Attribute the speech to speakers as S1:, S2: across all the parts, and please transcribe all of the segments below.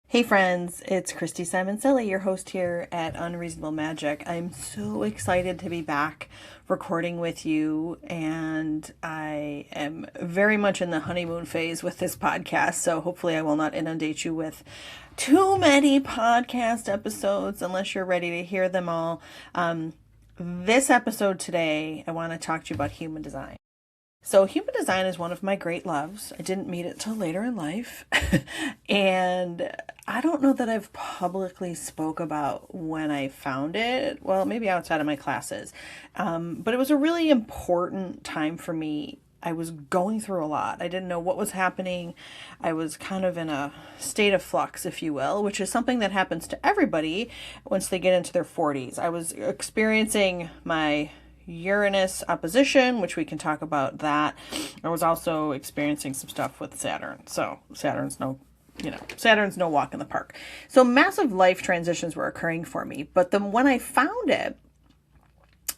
S1: Hey friends, it's Christy Simoncelli, your host here at Unreasonable Magic. I'm so excited to be back recording with you, and I am very much in the honeymoon phase with this podcast, so hopefully I will not inundate you with too many podcast episodes unless you're ready to hear them all. This episode today, I want to talk to you about human design. So, human design is one of my great loves. I didn't meet it till later in life. And I don't know that I've publicly spoke about when I found it. Well, maybe outside of my classes. But it was a really important time for me. I was going through a lot. I didn't know what was happening. I was kind of in a state of flux, if you will, which is something that happens to everybody once they get into their 40s. I was experiencing my Uranus opposition, which we can talk about that. I was also experiencing some stuff with Saturn. So Saturn's no walk in the park. So massive life transitions were occurring for me. But then when I found it,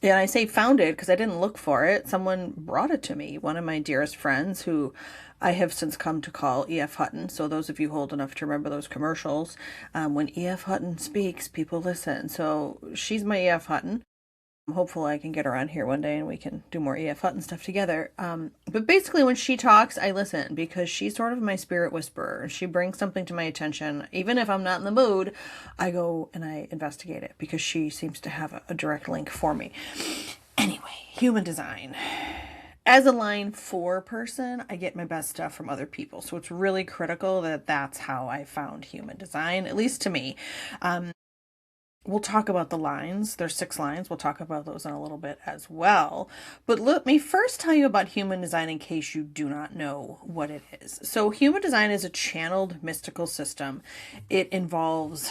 S1: and I say found it because I didn't look for it, someone brought it to me. One of my dearest friends who I have since come to call E.F. Hutton. So those of you old enough to remember those commercials, when E.F. Hutton speaks, people listen. So she's my E.F. Hutton. Hopefully I can get her on here one day and we can do more E.F. Hutton stuff together. But basically when she talks, I listen because she's sort of my spirit whisperer. She brings something to my attention. Even if I'm not in the mood, I go and I investigate it because she seems to have a direct link for me. Anyway, human design. As a line 4 person, I get my best stuff from other people. So it's really critical that that's how I found human design, at least to me. We'll talk about the lines. There's 6 lines. We'll talk about those in a little bit as well. But let me first tell you about human design in case you do not know what it is. So human design is a channeled mystical system. It involves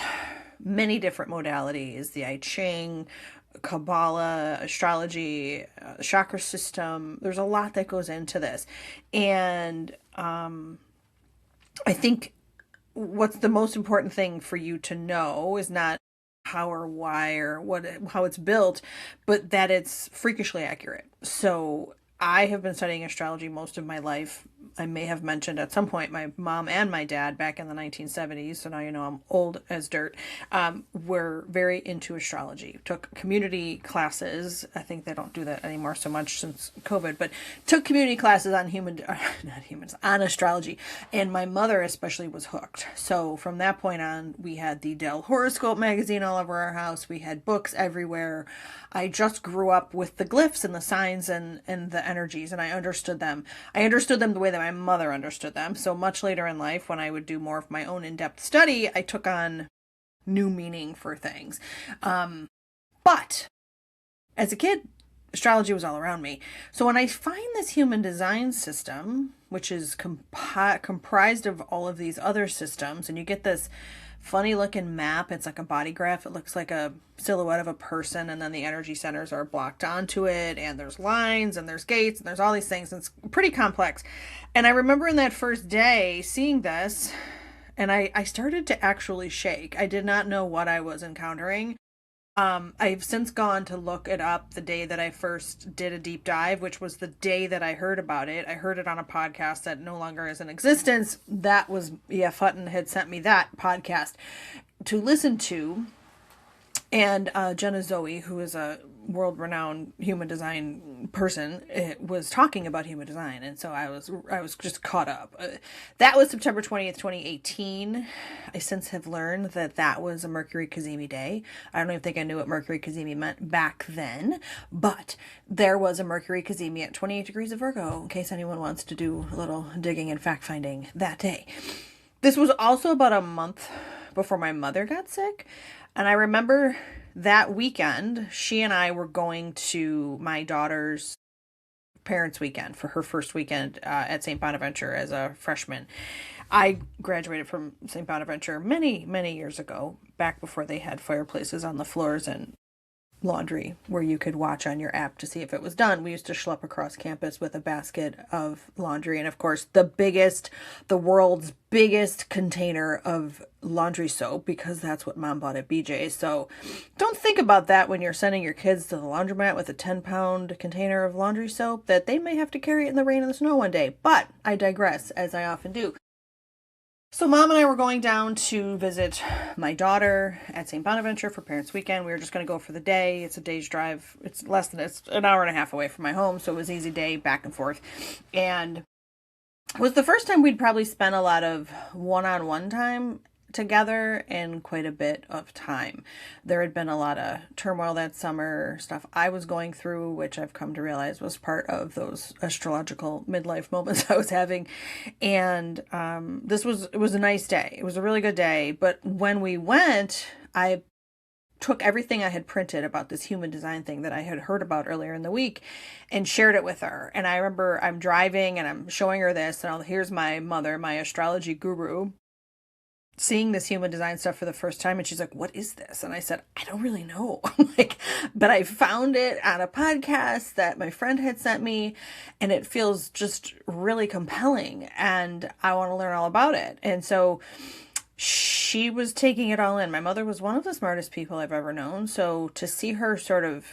S1: many different modalities, the I Ching, Kabbalah, astrology, chakra system. There's a lot that goes into this. And I think what's the most important thing for you to know is not how or why or how it's built, but that it's freakishly accurate. So I have been studying astrology most of my life. I may have mentioned at some point my mom and my dad back in the 1970s, so now you know I'm old as dirt, were very into astrology. Took community classes. I think they don't do that anymore so much since COVID, but took community classes on on astrology. And my mother especially was hooked. So from that point on, we had the Dell Horoscope magazine all over our house. We had books everywhere. I just grew up with the glyphs and the signs and the energies, and I understood them. I understood them the way that my mother understood them. So much later in life, when I would do more of my own in-depth study, I took on new meaning for things. But as a kid, astrology was all around me. So when I find this human design system, which is comprised of all of these other systems, and you get this funny looking map. It's like a body graph. It looks like a silhouette of a person, and then the energy centers are blocked onto it, and there's lines and there's gates and there's all these things. It's pretty complex. And I remember in that first day seeing this, and I started to actually shake. I did not know what I was encountering. I've since gone to look it up the day that I first did a deep dive, which was the day that I heard about it. I heard it on a podcast that no longer is in existence. That was E.F. Hutton had sent me that podcast to listen to. And Jenna Zoe, who is a world-renowned human design person, was talking about human design, and so I was just caught up. That was September 20th, 2018. I since have learned that that was a Mercury Cazimi day. I don't even think I knew what Mercury Cazimi meant back then, but there was a Mercury Cazimi at 28 degrees of Virgo, in case anyone wants to do a little digging and fact-finding that day. This was also about a month before my mother got sick. And I remember that weekend, she and I were going to my daughter's parents' weekend for her first weekend at St. Bonaventure as a freshman. I graduated from St. Bonaventure many, many years ago, back before they had fireplaces on the floors and laundry where you could watch on your app to see if it was done. We used to schlep across campus with a basket of laundry, and of course the world's biggest container of laundry soap, because that's what mom bought at BJ's. So don't think about that when you're sending your kids to the laundromat with a 10-pound container of laundry soap, that they may have to carry it in the rain and the snow one day. But I digress, as I often do. So Mom and I were going down to visit my daughter at St. Bonaventure for Parents Weekend. We were just going to go for the day. It's a day's drive. It's an hour and a half away from my home, so it was an easy day back and forth. And it was the first time we'd probably spent a lot of one-on-one time together in quite a bit of time. There had been a lot of turmoil that summer, stuff I was going through, which I've come to realize was part of those astrological midlife moments I was having. And it was a nice day. It was a really good day. But when we went, I took everything I had printed about this human design thing that I had heard about earlier in the week and shared it with her. And I remember I'm driving and I'm showing her this, and here's my mother, my astrology guru, seeing this human design stuff for the first time. And she's like, what is this? And I said, I don't really know. But I found it on a podcast that my friend had sent me, and it feels just really compelling, and I want to learn all about it. And so she was taking it all in. My mother was one of the smartest people I've ever known. So to see her sort of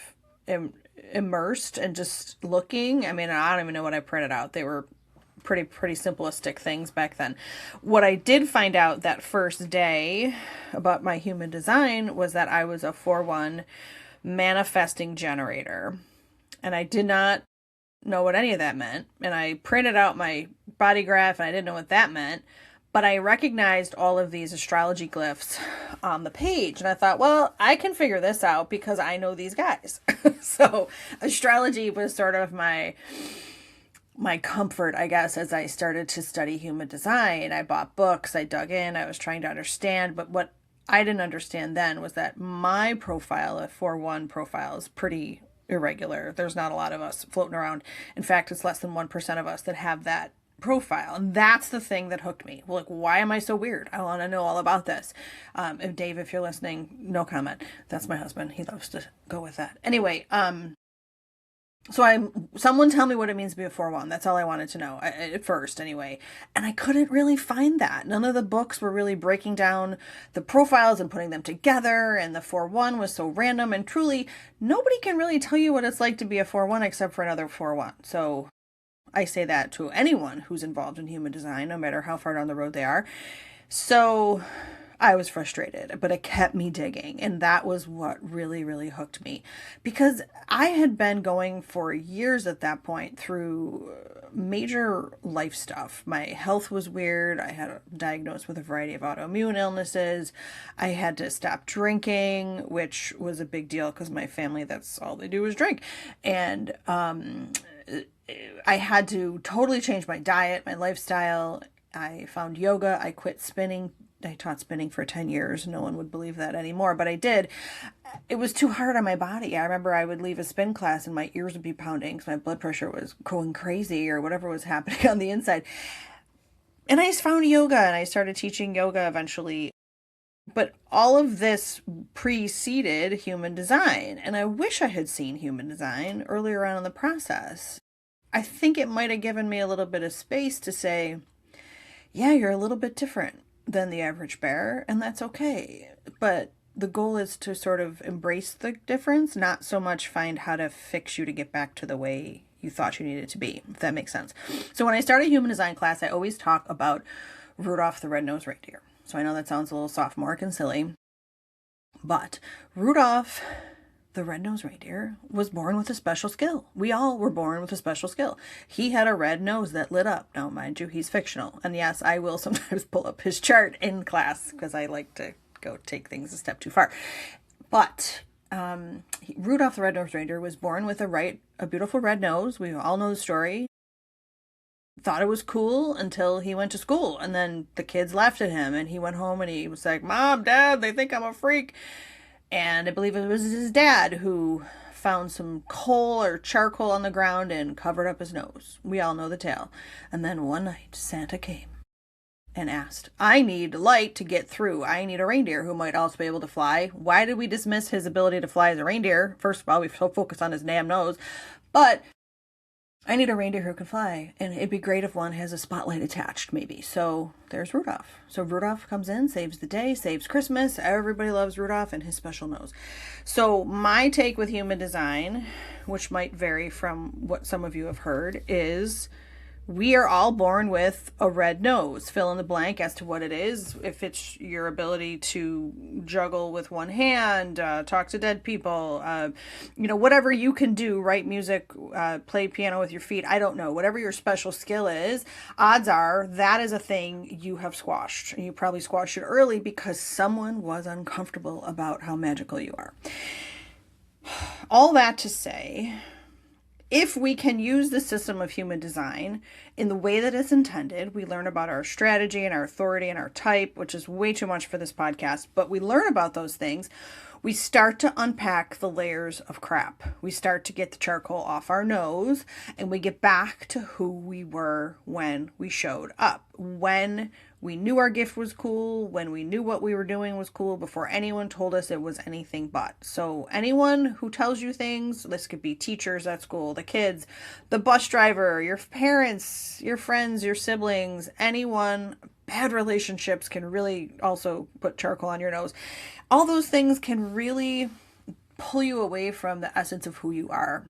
S1: immersed and just looking, I mean, I don't even know what I printed out. They were pretty simplistic things back then. What I did find out that first day about my human design was that I was a 4-1 manifesting generator. And I did not know what any of that meant. And I printed out my body graph, and I didn't know what that meant. But I recognized all of these astrology glyphs on the page. And I thought, well, I can figure this out because I know these guys. So astrology was sort of my comfort, I guess, as I started to study human design. I bought books, I dug in, I was trying to understand. But what I didn't understand then was that my profile, a 4-1 profile, is pretty irregular. There's not a lot of us floating around. In fact, it's less than 1% of us that have that profile. And that's the thing that hooked me. Like, why am I so weird? I want to know all about this. Dave, if you're listening, no comment. That's my husband. He loves to go with that. Anyway, so someone tell me what it means to be a 4-1. That's all I wanted to know at first anyway. And I couldn't really find that. None of the books were really breaking down the profiles and putting them together. And the 4-1 was so random, and truly nobody can really tell you what it's like to be a 4-1 except for another 4-1. So I say that to anyone who's involved in human design, no matter how far down the road they are. So I was frustrated, but it kept me digging. And that was what really, really hooked me, because I had been going for years at that point through major life stuff. My health was weird. I had diagnosed with a variety of autoimmune illnesses. I had to stop drinking, which was a big deal because my family, that's all they do is drink. And, I had to totally change my diet, my lifestyle. I found yoga. I quit spinning. I taught spinning for 10 years. No one would believe that anymore, but I did. It was too hard on my body. I remember I would leave a spin class and my ears would be pounding because my blood pressure was going crazy or whatever was happening on the inside. And I just found yoga, and I started teaching yoga eventually. But all of this preceded human design. And I wish I had seen human design earlier on in the process. I think it might have given me a little bit of space to say, yeah, you're a little bit different than the average bear, and that's okay. But the goal is to sort of embrace the difference, not so much find how to fix you to get back to the way you thought you needed to be, if that makes sense. So when I start a human design class, I always talk about Rudolph the Red-Nosed Reindeer. So I know that sounds a little sophomoric and silly, but Rudolph the red-nosed reindeer was born with a special skill. We all were born with a special skill. He had a red nose that lit up. Now, mind you, he's fictional. And yes, I will sometimes pull up his chart in class because I like to go take things a step too far. But Rudolph the red-nosed reindeer was born with a beautiful red nose. We all know the story. Thought it was cool until he went to school. And then the kids laughed at him. And he went home and he was like, Mom, Dad, they think I'm a freak. And I believe it was his dad who found some coal or charcoal on the ground and covered up his nose. We all know the tale. And then one night, Santa came and asked, I need light to get through. I need a reindeer who might also be able to fly. Why did we dismiss his ability to fly as a reindeer? First of all, we so focused on his damn nose. But I need a reindeer who can fly, and it'd be great if one has a spotlight attached, maybe. So there's Rudolph. So Rudolph comes in, saves the day, saves Christmas. Everybody loves Rudolph and his special nose. So my take with human design, which might vary from what some of you have heard, is We are all born with a red nose. Fill in the blank as to what it is. If it's your ability to juggle with one hand, talk to dead people, whatever you can do, write music, play piano with your feet. I don't know. Whatever your special skill is, odds are that is a thing you have squashed. And you probably squashed it early because someone was uncomfortable about how magical you are. All that to say, if we can use the system of human design in the way that it's intended, we learn about our strategy and our authority and our type, which is way too much for this podcast, but we learn about those things. We start to unpack the layers of crap. We start to get the charcoal off our nose, and we get back to who we were when we showed up, when we knew our gift was cool, when we knew what we were doing was cool before anyone told us it was anything but. So anyone who tells you things, this could be teachers at school, the kids, the bus driver, your parents, your friends, your siblings, anyone, bad relationships can really also put charcoal on your nose. All those things can really pull you away from the essence of who you are.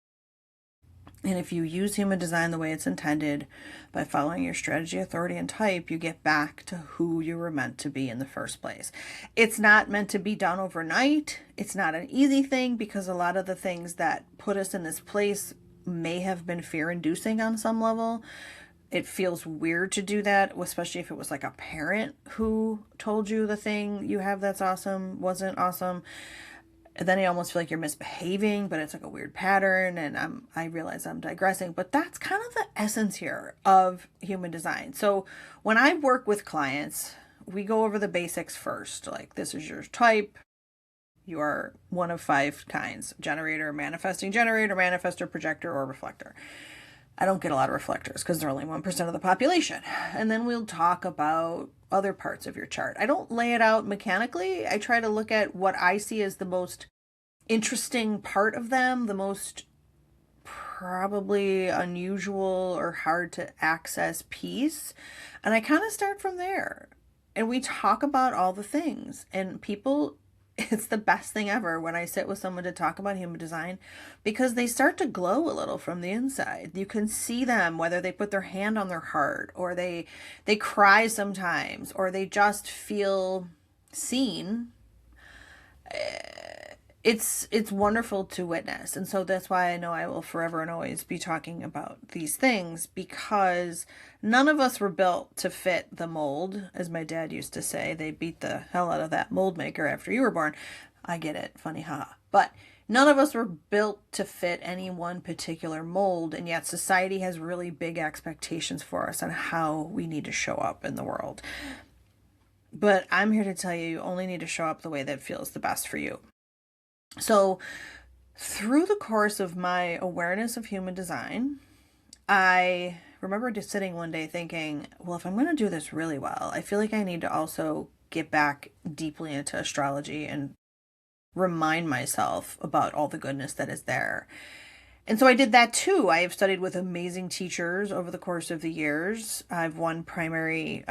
S1: And if you use human design the way it's intended, by following your strategy, authority, and type, you get back to who you were meant to be in the first place. It's not meant to be done overnight. It's not an easy thing because a lot of the things that put us in this place may have been fear-inducing on some level. It feels weird to do that, especially if it was like a parent who told you the thing you have that's awesome wasn't awesome. And then I almost feel like you're misbehaving, but it's like a weird pattern, and I realize I'm digressing, but that's kind of the essence here of human design. So when I work with clients, we go over the basics first, like this is your type. You are one of 5 kinds: generator, manifestor, projector, or reflector. I don't get a lot of reflectors because they're only 1% of the population. And then we'll talk about other parts of your chart. I don't lay it out mechanically. I try to look at what I see as the most interesting part of them, the most probably unusual or hard to access piece. And I kind of start from there. And we talk about all the things. And people, it's the best thing ever when I sit with someone to talk about human design because they start to glow a little from the inside. You can see them, whether they put their hand on their heart or they cry sometimes or they just feel seen. It's wonderful to witness. And so that's why I know I will forever and always be talking about these things, because none of us were built to fit the mold. As my dad used to say, they beat the hell out of that mold maker after you were born. I get it. Funny, haha. But none of us were built to fit any one particular mold. And yet society has really big expectations for us on how we need to show up in the world. But I'm here to tell you, you only need to show up the way that feels the best for you. So through the course of my awareness of human design, I remember just sitting one day thinking, well, if I'm going to do this really well, I feel like I need to also get back deeply into astrology and remind myself about all the goodness that is there. And so I did that too. I have studied with amazing teachers over the course of the years. I have one primary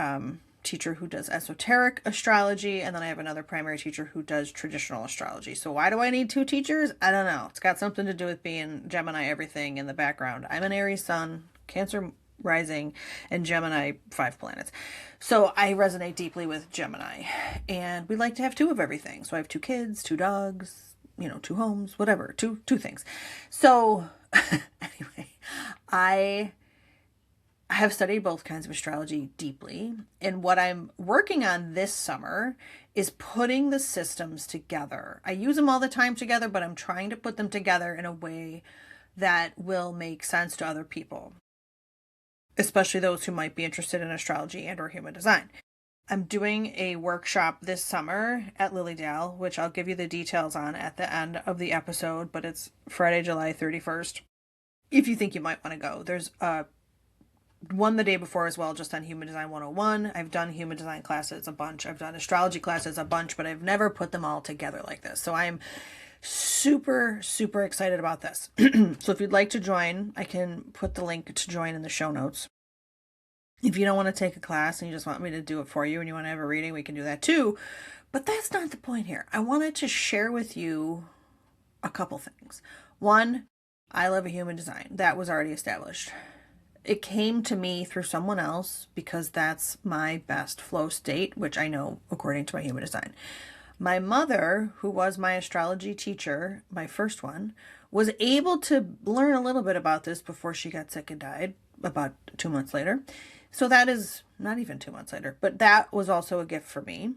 S1: teacher who does esoteric astrology, and then I have another primary teacher who does traditional astrology. So why do I need 2 teachers? I don't know. It's got something to do with being Gemini everything in the background. I'm an Aries sun, Cancer rising, and Gemini 5 planets. So I resonate deeply with Gemini, and we like to have 2 of everything. So I have 2 kids, 2 dogs, 2 homes, whatever, two things. So anyway, I have studied both kinds of astrology deeply. And what I'm working on this summer is putting the systems together. I use them all the time together, but I'm trying to put them together in a way that will make sense to other people, especially those who might be interested in astrology and or human design. I'm doing a workshop this summer at Lilydale, which I'll give you the details on at the end of the episode, but it's Friday, July 31st. If you think you might want to go, there's one the day before as well, just on Human Design 101. I've done human design classes a bunch. I've done astrology classes a bunch, but I've never put them all together like this. So I'm super, super excited about this. So if you'd like to join, I can put the link to join in the show notes. If you don't want to take a class and you just want me to do it for you and you want to have a reading, we can do that too. But that's not the point here. I wanted to share with you a couple things. One, I love a human design. That was already established. it came to me through someone else because that's my best flow state, which I know according to my human design. My mother, who was my astrology teacher, my first one, was able to learn a little bit about this before she got sick and died about 2 months later. So that is not even 2 months later, but that was also a gift for me.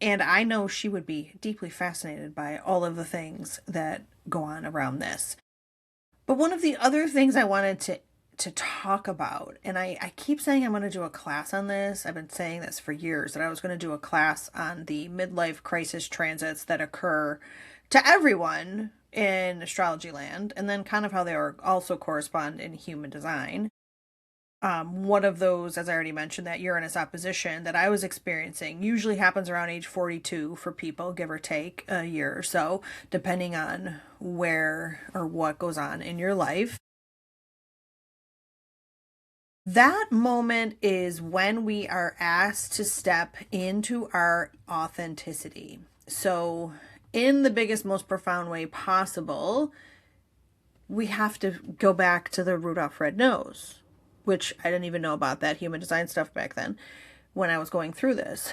S1: And I know she would be deeply fascinated by all of the things that go on around this. But one of the other things I wanted to talk about, and I keep saying I'm going to do a class on this. I've been saying this for years, that I was going to do a class on the midlife crisis transits that occur to everyone in astrology land, and then kind of how they are also correspond in human design. One of those, as I already mentioned, that Uranus opposition that I was experiencing usually happens around age 42 for people, give or take a year or so, depending on where or what goes on in your life. That moment is when we are asked to step into our authenticity. So, in the biggest, most profound way possible, we have to go back to the Rudolph Red Nose, which I didn't even know about that human design stuff back then when I was going through this.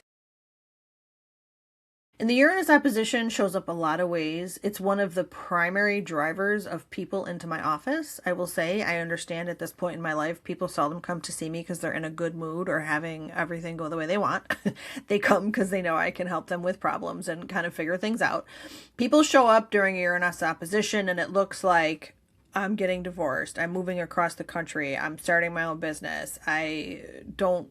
S1: And the Uranus opposition shows up a lot of ways. It's one of the primary drivers of people into my office. I will say, I understand at this point in my life, people seldom come to see me because they're in a good mood or having everything go the way they want. They come because they know I can help them with problems and kind of figure things out. People show up during Uranus opposition and it looks like, I'm getting divorced, I'm moving across the country, I'm starting my own business, I don't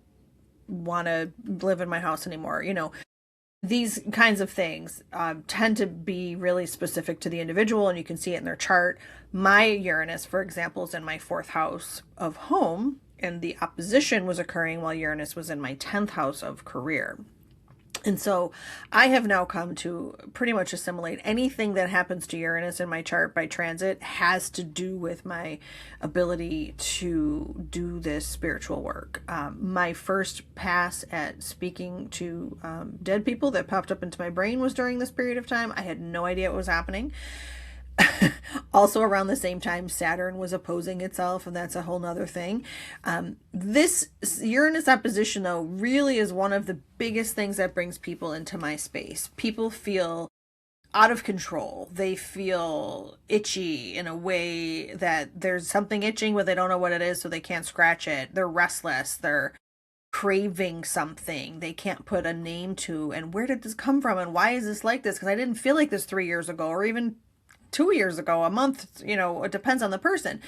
S1: want to live in my house anymore. These kinds of things tend to be really specific to the individual, and you can see it in their chart. My Uranus, for example, is in my 4th house of home, and the opposition was occurring while Uranus was in my 10th house of career. And so I have now come to pretty much assimilate anything that happens to Uranus in my chart by transit has to do with my ability to do this spiritual work. My first pass at speaking to dead people that popped up into my brain was during this period of time. I had no idea what was happening. Also around the same time, Saturn was opposing itself, and that's a whole nother thing. This Uranus opposition, though, really is one of the biggest things that brings people into my space. People feel out of control. They feel itchy in a way that there's something itching, but they don't know what it is, so they can't scratch it. They're restless. They're craving something they can't put a name to. And where did this come from? And why is this like this? Because I didn't feel like this 3 years ago, or even 2 years ago, a month, it depends on the person.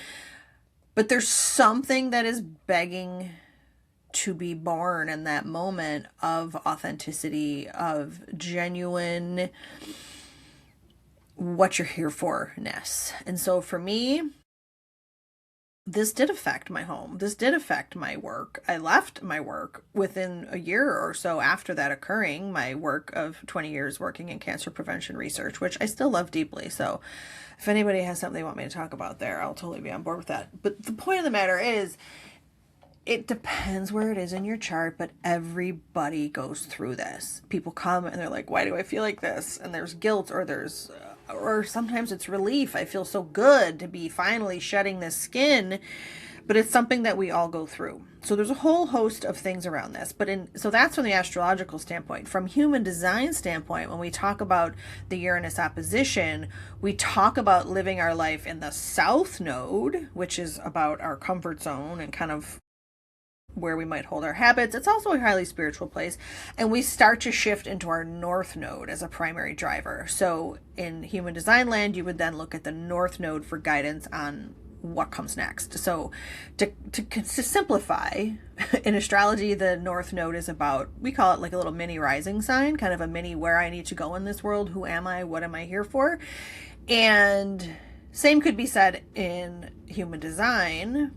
S1: But there's something that is begging to be born in that moment of authenticity, of genuine, what you're here for-ness. And so for me, this did affect my home. This did affect my work. I left my work within a year or so after that occurring, my work of 20 years working in cancer prevention research, which I still love deeply. So if anybody has something they want me to talk about there, I'll totally be on board with that. But the point of the matter is, it depends where it is in your chart, but everybody goes through this. People come and they're like, why do I feel like this? And there's guilt, or sometimes it's relief. I feel so good to be finally shedding this skin, but it's something that we all go through. So there's a whole host of things around this, so that's from the astrological standpoint. From human design standpoint, when we talk about the Uranus opposition, we talk about living our life in the South Node, which is about our comfort zone and kind of where we might hold our habits. It's also a highly spiritual place. And we start to shift into our North Node as a primary driver. So in human design land, you would then look at the North Node for guidance on what comes next. So to simplify, in astrology, the North Node is about, we call it like a little mini rising sign, kind of a mini where I need to go in this world. Who am I? What am I here for? And same could be said in human design.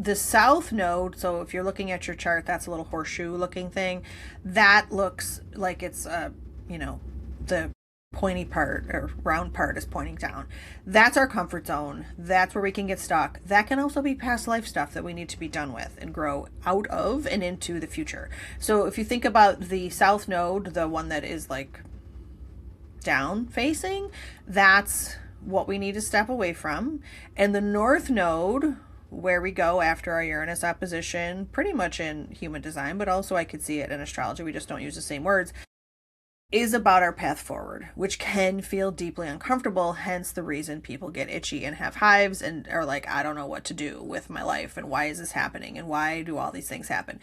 S1: The South Node, so if you're looking at your chart, that's a little horseshoe looking thing. That looks like it's, the pointy part or round part is pointing down. That's our comfort zone. That's where we can get stuck. That can also be past life stuff that we need to be done with and grow out of and into the future. So if you think about the South Node, the one that is like down facing, that's what we need to step away from. And the North Node, where we go after our Uranus opposition, pretty much in human design, but also I could see it in astrology. We just don't use the same words, is about our path forward, which can feel deeply uncomfortable, hence the reason people get itchy and have hives and are like, I don't know what to do with my life, and why is this happening, and why do all these things happen?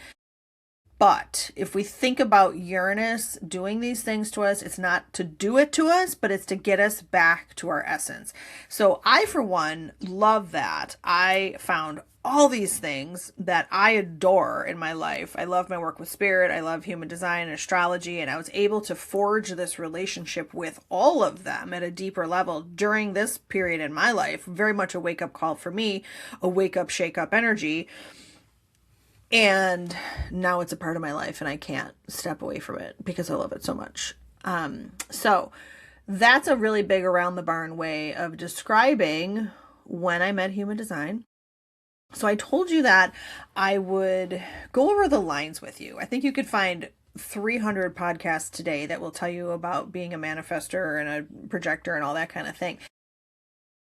S1: But if we think about Uranus doing these things to us, it's not to do it to us, but it's to get us back to our essence. So I, for one, love that. I found all these things that I adore in my life. I love my work with spirit. I love human design and astrology. And I was able to forge this relationship with all of them at a deeper level during this period in my life. Very much a wake-up call for me, a wake-up, shake-up energy. And now it's a part of my life and I can't step away from it because I love it so much. So that's a really big around the barn way of describing when I met human design. So I told you that I would go over the lines with you. I think you could find 300 podcasts today that will tell you about being a manifestor and a projector and all that kind of thing.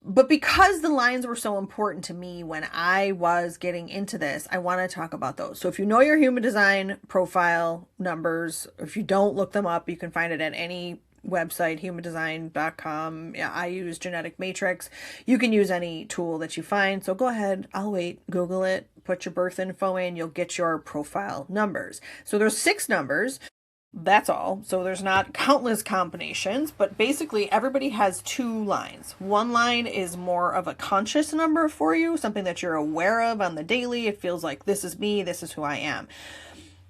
S1: But because the lines were so important to me when I was getting into this, I want to talk about those. So if you know your human design profile numbers, if you don't, look them up. You can find it at any website, humandesign.com. Yeah, I use Genetic Matrix. You can use any tool that you find. So go ahead. I'll wait. Google it. Put your birth info in. You'll get your profile numbers. So there's 6 numbers. That's all. So there's not countless combinations, but basically everybody has 2 lines. One line is more of a conscious number for you, something that you're aware of on the daily. It feels like this is me, this is who I am.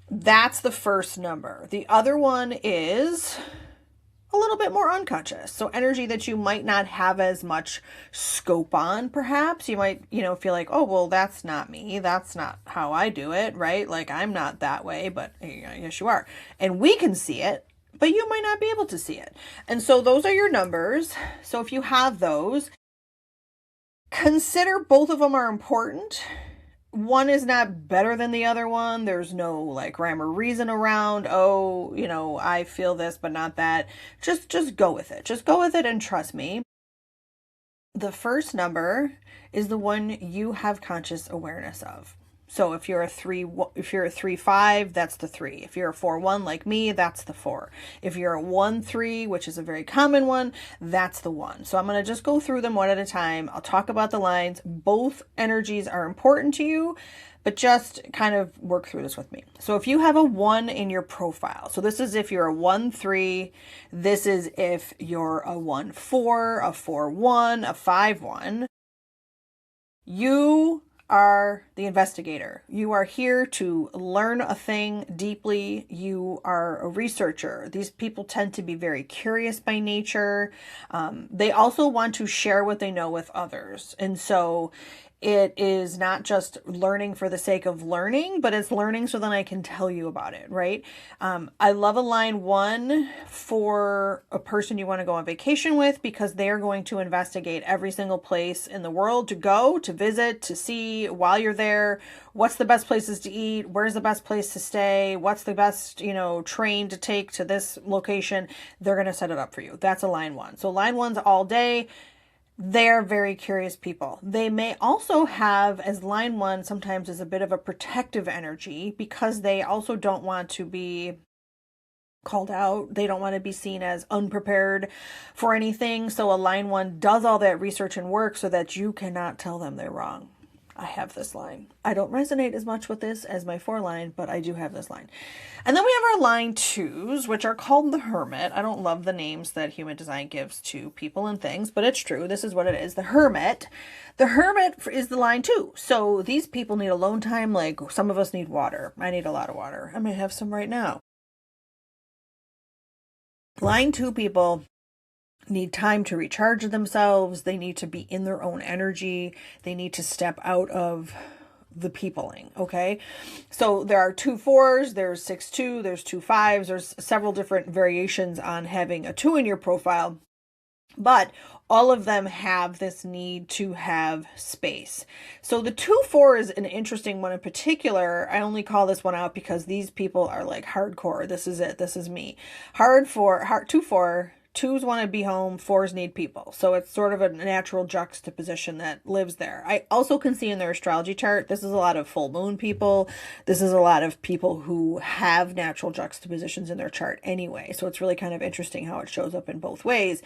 S1: That's the first number. The other one is a little bit more unconscious. So energy that you might not have as much scope on, perhaps. You might, feel like, oh, well, that's not me. That's not how I do it, right? Like, I'm not that way, but yes, you are. And we can see it, but you might not be able to see it. And so those are your numbers. So if you have those, consider both of them are important. One is not better than the other one. There's no like rhyme or reason around, I feel this, but not that. Just go with it. Just go with it and trust me. The first number is the one you have conscious awareness of. So if you're a 3-5, that's the 3. If you're a 4-1 like me, that's the 4. If you're a 1-3, which is a very common one, that's the 1. So I'm going to just go through them one at a time. I'll talk about the lines. Both energies are important to you, but just kind of work through this with me. So if you have a 1 in your profile, so this is if you're a 1-3, this is if you're a 1-4, a 4-1, a 5-1, you are the investigator. You are here to learn a thing deeply. You are a researcher. These people tend to be very curious by nature. They also want to share what they know with others. And so it is not just learning for the sake of learning, but it's learning so then I can tell you about it, right? I love a line 1 for a person you want to go on vacation with because they are going to investigate every single place in the world to go, to visit, to see while you're there. What's the best places to eat? Where's the best place to stay? What's the best, train to take to this location? They're going to set it up for you. That's a line 1. So line 1's all day. They're very curious people. They may also have, as line 1, sometimes is a bit of a protective energy because they also don't want to be called out. They don't want to be seen as unprepared for anything. So a line 1 does all that research and work so that you cannot tell them they're wrong. I have this line. I don't resonate as much with this as my 4 line, but I do have this line. And then we have our line 2s, which are called the Hermit. I don't love the names that human design gives to people and things, but it's true. This is what it is. The Hermit. The Hermit is the line 2. So these people need alone time. Like some of us need water. I need a lot of water. I may have some right now. Line 2 people need time to recharge themselves. They need to be in their own energy. They need to step out of the peopling. Okay. So there are 2 4s, there's 6-2, there's 2 5s. There's several different variations on having a 2 in your profile, but all of them have this need to have space. So the 2-4 is an interesting one in particular. I only call this one out because these people are like hardcore. This is it. This is me. 2-4 twos want to be home, fours need people. So it's sort of a natural juxtaposition that lives there. I also can see in their astrology chart, this is a lot of full moon people. This is a lot of people who have natural juxtapositions in their chart anyway. So it's really kind of interesting how it shows up in both ways.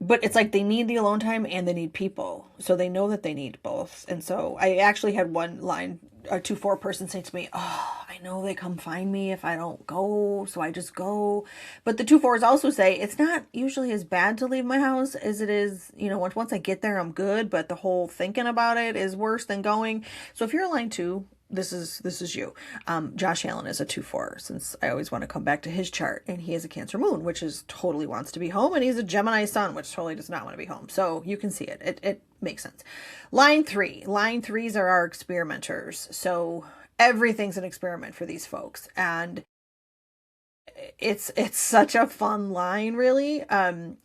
S1: But it's like they need the alone time and they need people. So they know that they need both. And so I actually had one line, a 2-4 person say to me, oh, I know they come find me if I don't go. So I just go. But the 2-4s also say it's not usually as bad to leave my house as it is, you know, once I get there, I'm good. But the whole thinking about it is worse than going. So if you're a line 2, this is you. Josh Allen is a 2-4, since I always want to come back to his chart, and he is a Cancer moon, which is totally wants to be home, and he's a Gemini sun, which totally does not want to be home. So you can see it. It makes sense. Line 3. Line 3s are our experimenters. So everything's an experiment for these folks, and it's such a fun line, really.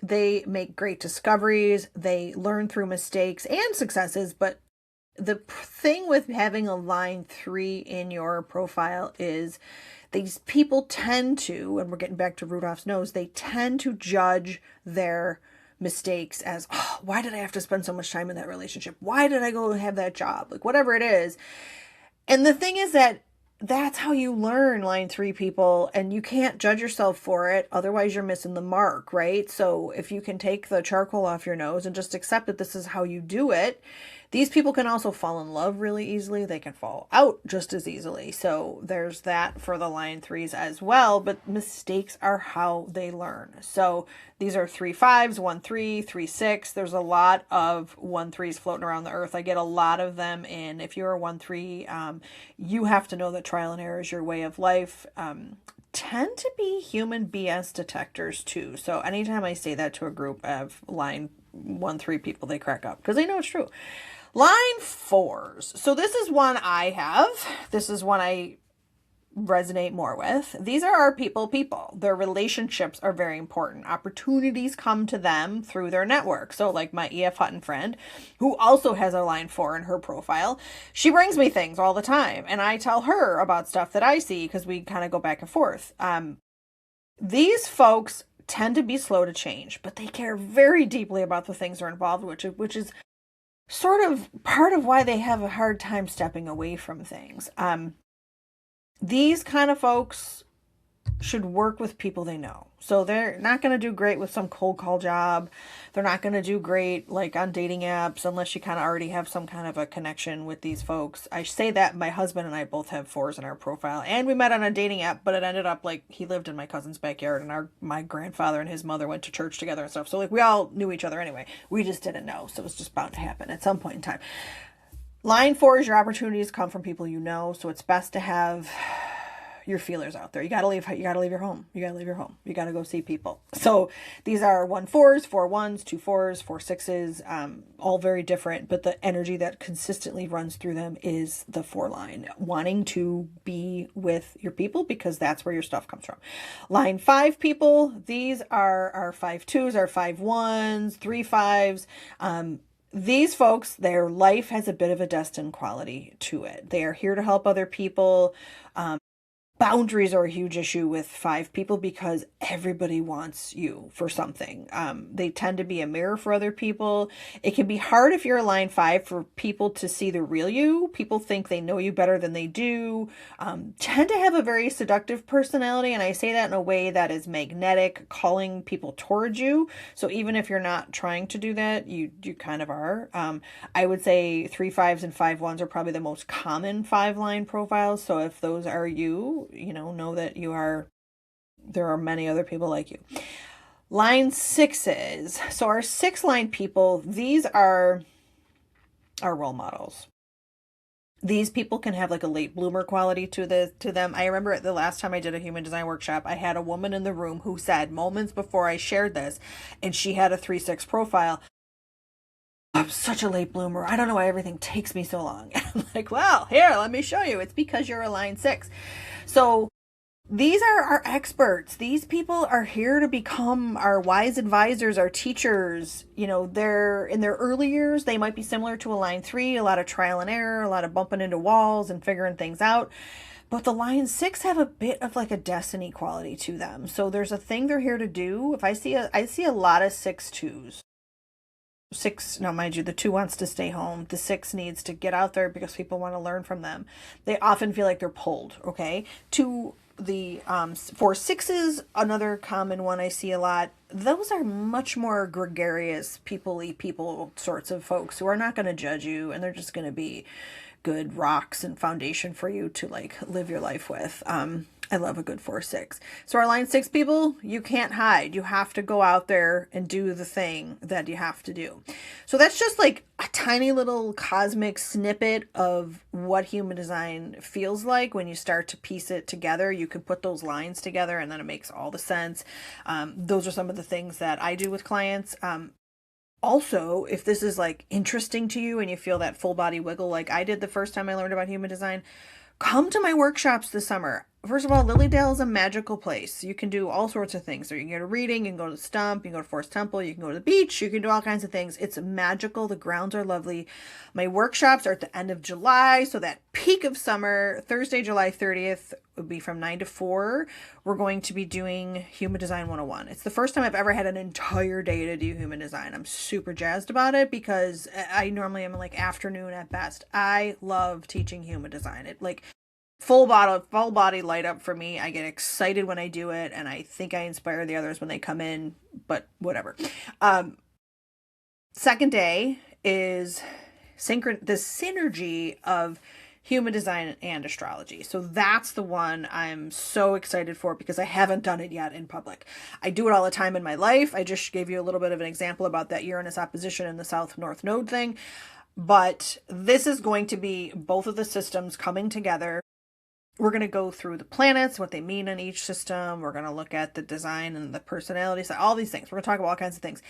S1: They make great discoveries. They learn through mistakes and successes, but the thing with having a line 3 in your profile is these people tend to, and we're getting back to Rudolph's nose, they tend to judge their mistakes as, oh, why did I have to spend so much time in that relationship? Why did I go have that job? Like, whatever it is. And the thing is that that's how you learn, line 3 people, and you can't judge yourself for it. Otherwise, you're missing the mark, right? So if you can take the charcoal off your nose and just accept that this is how you do it, these people can also fall in love really easily. They can fall out just as easily. So there's that for the line 3s as well. But mistakes are how they learn. So these are 3-5s, 1-3, 3-6. There's a lot of 1-3s floating around the earth. I get a lot of them in. If you're a 1-3, you have to know that trial and error is your way of life. Tend to be human BS detectors too. So anytime I say that to a group of line 1-3 people, they crack up because they know it's true. Line 4s. So this is one I have. This is one I resonate more with. These are our people. Their relationships are very important. Opportunities come to them through their network. So like my E.F. Hutton friend, who also has a line 4 in her profile, she brings me things all the time. And I tell her about stuff that I see because we kind of go back and forth. These folks tend to be slow to change, but they care very deeply about the things they're involved with, which is sort of part of why they have a hard time stepping away from things. These kind of folks should work with people they know. So they're not going to do great with some cold call job. They're not going to do great like on dating apps unless you kind of already have some kind of a connection with these folks. I say that my husband and I both have 4s in our profile, and we met on a dating app, but it ended up like he lived in my cousin's backyard, and my grandfather and his mother went to church together and stuff. So like we all knew each other anyway. We just didn't know. So it was just bound to happen at some point in time. Line 4s, your opportunities come from people you know. So it's best to have your feelers out there. You got to leave your home. You got to go see people. So these are 1-4s, 4-1s, 2-4s, 4-6s, all very different, but the energy that consistently runs through them is the 4 line, wanting to be with your people because that's where your stuff comes from. Line 5 people, these are our 5-2s, our 5-1s, 3-5s. These folks, their life has a bit of a destined quality to it. They are here to help other people. Boundaries are a huge issue with 5 people because everybody wants you for something. They tend to be a mirror for other people. It can be hard if you're a line 5 for people to see the real you. People think they know you better than they do. Tend to have a very seductive personality, and I say that in a way that is magnetic, calling people towards you. So even if you're not trying to do that, you kind of are. I would say 3-5s and 5-1s are probably the most common 5-line profiles. So if those are you, know that there are many other people like you. Line 6s. So our 6-line people, these are our role models. These people can have like a late bloomer quality to them. I remember the last time I did a human design workshop, I had a woman in the room who said moments before I shared this, and she had a 3-6 profile, I'm such a late bloomer. I don't know why everything takes me so long. And I'm like, well, here, let me show you. It's because you're a line 6. So these are our experts. These people are here to become our wise advisors, our teachers. They're in their early years. They might be similar to a line 3, a lot of trial and error, a lot of bumping into walls and figuring things out. But the Lion 6 have a bit of like a destiny quality to them. So there's a thing they're here to do. If I see a lot of 6-2s. 6, now mind you, the 2 wants to stay home. The 6 needs to get out there because people want to learn from them. They often feel like they're pulled, okay? To the 4-6s, another common one I see a lot. Those are much more gregarious, people-y people sorts of folks who are not going to judge you, and they're just going to be good rocks and foundation for you to like live your life with. I love a good 4-6. So our line 6 people, you can't hide. You have to go out there and do the thing that you have to do. So that's just like a tiny little cosmic snippet of what human design feels like when you start to piece it together. You can put those lines together and then it makes all the sense. Those are some of the things that I do with clients. Also, if this is like interesting to you and you feel that full body wiggle like I did the first time I learned about human design, come to my workshops this summer. First of all, Lilydale is a magical place. You can do all sorts of things. So you can get a reading, you can go to the Stump, you can go to Forest Temple, you can go to the beach, you can do all kinds of things. It's magical. The grounds are lovely. My workshops are at the end of July. So that peak of summer, Thursday, July 30th, would be from 9 to 4. We're going to be doing Human Design 101. It's the first time I've ever had an entire day to do human design. I'm super jazzed about it because I normally am like afternoon at best. I love teaching human design. It like full body light up for me. I get excited when I do it, and I think I inspire the others when they come in, but whatever. Second day is the synergy of human design and astrology. So that's the one I'm so excited for because I haven't done it yet in public. I do it all the time in my life. I just gave you a little bit of an example about that Uranus opposition in the South-North node thing. But this is going to be both of the systems coming together. We're going to go through the planets, what they mean in each system. We're going to look at the design and the personality side, all these things. We're going to talk about all kinds of things.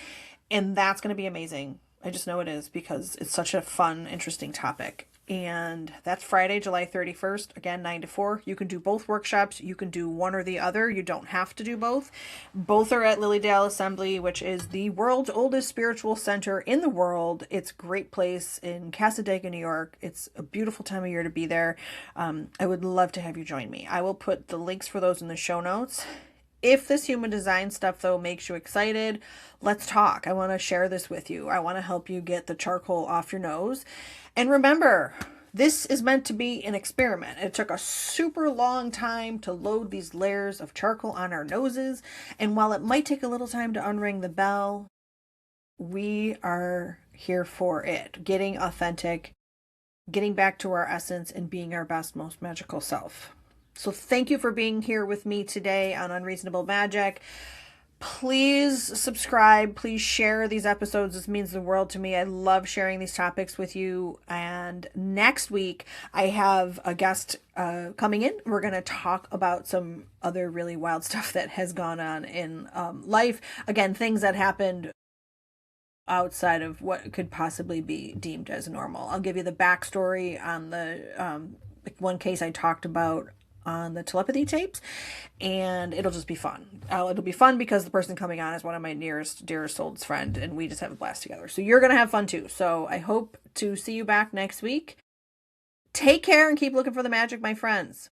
S1: And that's going to be amazing. I just know it is because it's such a fun, interesting topic. And that's Friday, July 31st, again, 9 to 4. You can do both workshops. You can do one or the other. You don't have to do both. Both are at Lilydale Assembly, which is the world's oldest spiritual center in the world. It's a great place in Cassadaga, New York. It's a beautiful time of year to be there. I would love to have you join me. I will put the links for those in the show notes. If this human design stuff, though, makes you excited, let's talk. I want to share this with you. I want to help you get the charcoal off your nose. And remember, this is meant to be an experiment. It took a super long time to load these layers of charcoal on our noses. And while it might take a little time to unring the bell, we are here for it. Getting authentic, getting back to our essence, and being our best, most magical self. So thank you for being here with me today on Unreasonable Magic. Please subscribe. Please share these episodes. This means the world to me. I love sharing these topics with you. And next week, I have a guest coming in. We're going to talk about some other really wild stuff that has gone on in life. Again, things that happened outside of what could possibly be deemed as normal. I'll give you the backstory on the one case I talked about on the telepathy tapes, and it'll just be fun. It'll be fun because the person coming on is one of my nearest, dearest soul's friend, and we just have a blast together. So you're going to have fun too. So I hope to see you back next week. Take care and keep looking for the magic, my friends.